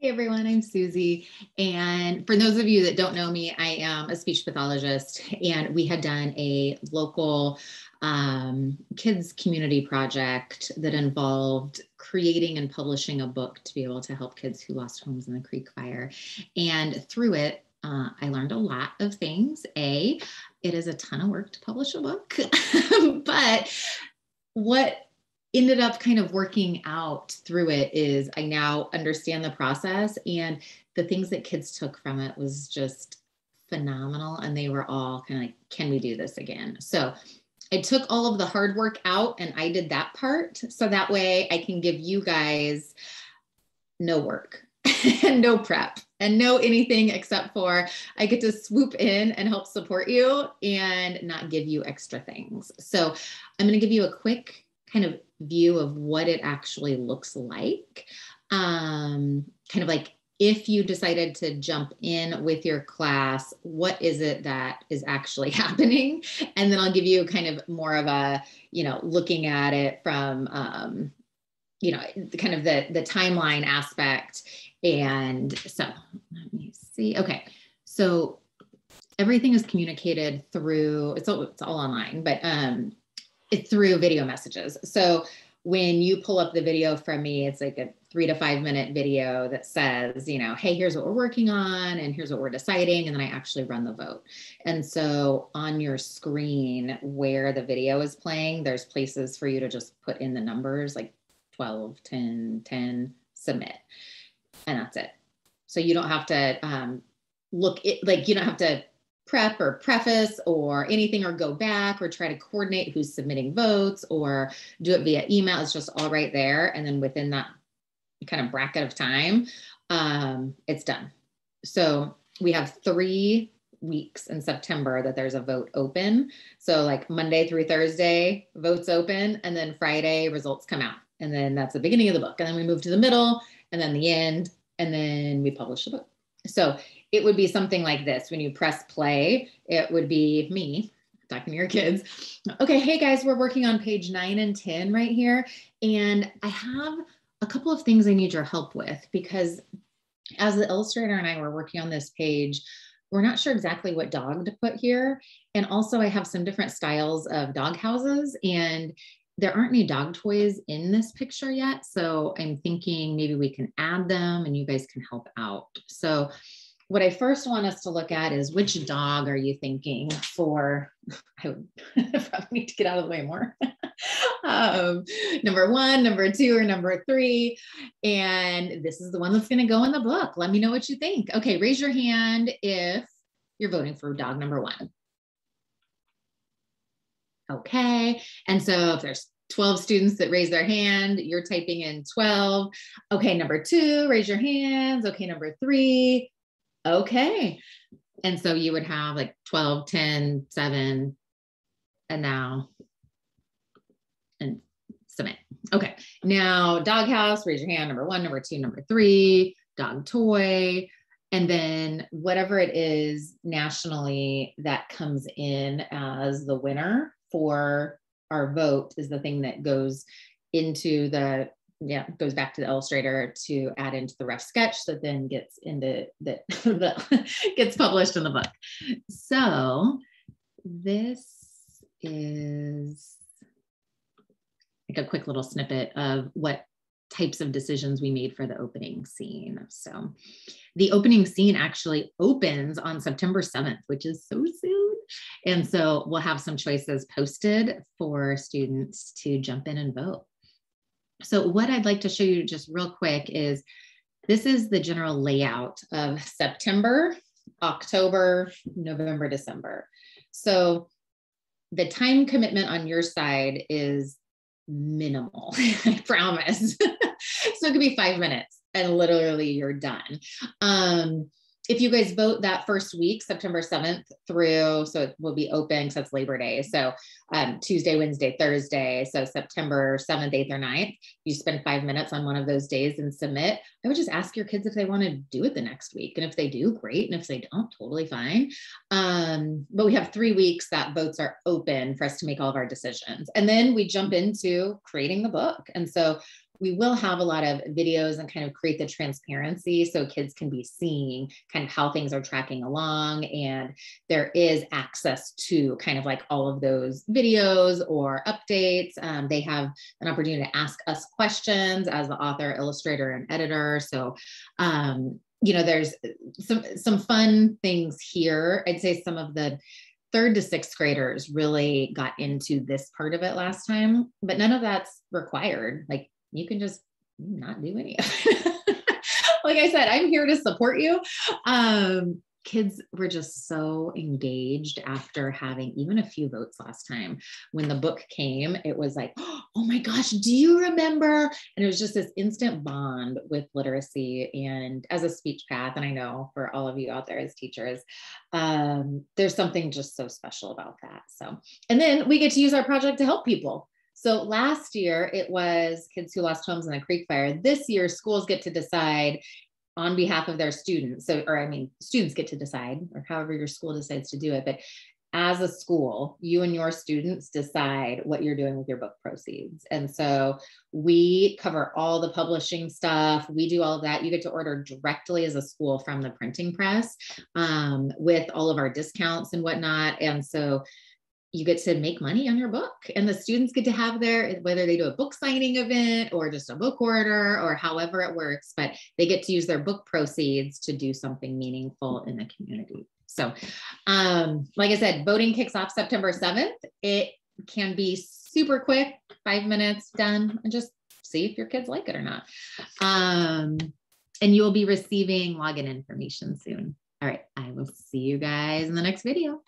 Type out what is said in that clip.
Hey everyone, I'm Susie. And for those of you that don't know me, I am a speech pathologist, and we had done a local kids community project that involved creating and publishing a book to be able to help kids who lost homes in the Creek Fire. And through it, I learned a lot of things. It is a ton of work to publish a book, but what ended up kind of working out through it is I now understand the process, and the things that kids took from it was just phenomenal. And they were all kind of like, can we do this again? So I took all of the hard work out and I did that part. So that way I can give you guys no work and no prep and no anything except for I get to swoop in and help support you and not give you extra things. So I'm going to give you a quick kind of view of what it actually looks like. Kind of like if you decided to jump in with your class, what is it that is actually happening? And then I'll give you kind of more of a, looking at it from, kind of the timeline aspect. And so let me see. Okay. So everything is communicated through, it's all online, but it's through video messages. So when you pull up the video from me, it's like a 3 to 5 minute video that says, hey, here's what we're working on and here's what we're deciding. And then I actually run the vote. And so on your screen where the video is playing, there's places for you to just put in the numbers like 12, 10, 10, submit. And that's it. So you don't have to you don't have to prep or preface or anything or go back or try to coordinate who's submitting votes or do it via email. It's just all right there. And then within that kind of bracket of time, it's done. So we have 3 weeks in September that there's a vote open. So like Monday through Thursday, votes open, and then Friday results come out. And then that's the beginning of the book. And then we move to the middle and then the end, and then we publish the book. So it would be something like this. When you press play, it would be me talking to your kids. Okay, hey guys, we're working on page 9 and 10 right here. And I have a couple of things I need your help with, because as the illustrator and I were working on this page, we're not sure exactly what dog to put here. And also I have some different styles of dog houses, and there aren't any dog toys in this picture yet. So I'm thinking maybe we can add them and you guys can help out. So what I first want us to look at is, which dog are you thinking for? I would probably need to get out of the way more. Number 1, number 2, or number 3. And this is the one that's going to go in the book. Let me know what you think. Okay, raise your hand if you're voting for dog number 1. Okay, and so if there's 12 students that raise their hand, you're typing in 12. Okay, number 2, raise your hands. Okay, number 3. Okay. And so you would have like 12, 10, 7, and now, and submit. Okay. Now doghouse, raise your hand, number 1, number 2, number 3, dog toy. And then whatever it is nationally that comes in as the winner for our vote is the thing that goes into goes back to the illustrator to add into the rough sketch that then gets into gets published in the book. So this is like a quick little snippet of what types of decisions we made for the opening scene. So the opening scene actually opens on September 7th, which is so soon. And so we'll have some choices posted for students to jump in and vote. So what I'd like to show you just real quick is, this is the general layout of September, October, November, December. So the time commitment on your side is minimal, I promise. So it could be 5 minutes and literally you're done. If you guys vote that first week, September 7th through, so it will be open because it's Labor Day. So Tuesday, Wednesday, Thursday. So September 7th, 8th, or 9th, you spend 5 minutes on one of those days and submit. I would just ask your kids if they want to do it the next week. And if they do, great. And if they don't, totally fine. But we have 3 weeks that votes are open for us to make all of our decisions. And then we jump into creating the book. And so we will have a lot of videos and kind of create the transparency so kids can be seeing kind of how things are tracking along. And there is access to kind of like all of those videos or updates. They have an opportunity to ask us questions as the author, illustrator, and editor. So, you know, there's some fun things here. I'd say some of the 3rd to 6th graders really got into this part of it last time, but none of that's required. Like, you can just not do any of it. Like I said, I'm here to support you. Kids were just so engaged after having even a few votes last time. When the book came, it was like, oh my gosh, do you remember? And it was just this instant bond with literacy and as a speech path. And I know for all of you out there as teachers, there's something just so special about that. So, and then we get to use our project to help people. So last year it was kids who lost homes in the creek fire. This year, schools get to decide on behalf of their students. So, or I mean, students get to decide, or however your school decides to do it. But as a school, you and your students decide what you're doing with your book proceeds. And so we cover all the publishing stuff. We do all of that. You get to order directly as a school from the printing press, with all of our discounts and whatnot. And so you get to make money on your book, and the students get to have their, whether they do a book signing event or just a book order or however it works, but they get to use their book proceeds to do something meaningful in the community. So, like I said, voting kicks off September 7th. It can be super quick, 5 minutes, done, and just see if your kids like it or not. And you will be receiving login information soon. All right, I will see you guys in the next video.